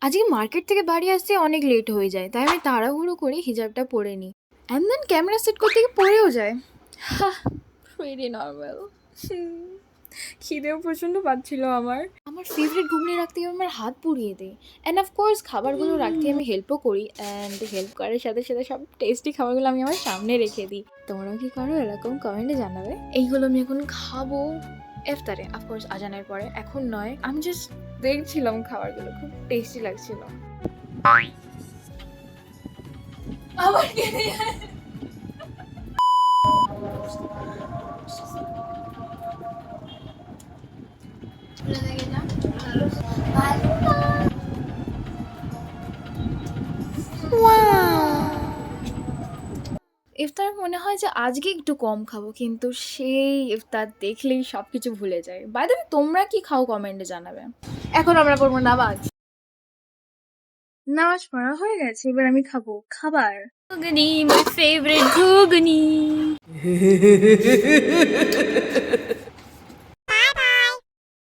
আজকে মার্কেট থেকে বাড়ি আসতে অনেক লেট হয়ে যায়, তাই আমি তাড়াহুড়ো করে হিজাবটা পরে নিই। অ্যান্ড দেন ক্যামেরা সেট করতে গিয়ে পড়েও যায়। Very normal. খিদেও প্রচণ্ড পাচ্ছিল আমার। আমার ফেভারিট ঘুগনি রাখতে গিয়ে আমার হাত পুড়িয়ে দেয়। অ্যান্ড অফকোর্স খাবারগুলো রাখতে আমি হেল্পও করি, অ্যান্ড হেল্প করার সাথে সাথে সব টেস্টি খাবারগুলো আমি আমার সামনে রেখে দিই। তোমরাও কি করো এরকম? কমেন্টে জানাবে। এইগুলো আমি এখন খাবো ইফতারে, অফকোর্স আজানের পরে, এখন নয়। আমি জাস্ট দেখছিলাম খাবারগুলো, খুব টেস্টি লাগছিল। আবার কেঁদে যায়। ইফতার মনে হয় যে আজকে একটু কম খাবো, কিন্তু সেই ইফতার দেখলেই সব কিছু ভুলে যায়। বাই দ্য ওয়ে, তোমরা কি খাও কমেন্টে জানাবে। এখন আমরা পড়বো নামাজ। নামাজ পড়া হয়ে গেছে, এবার আমি খাবো খাবার। ঘুগনি, মাই ফেভারিট ঘুগনি।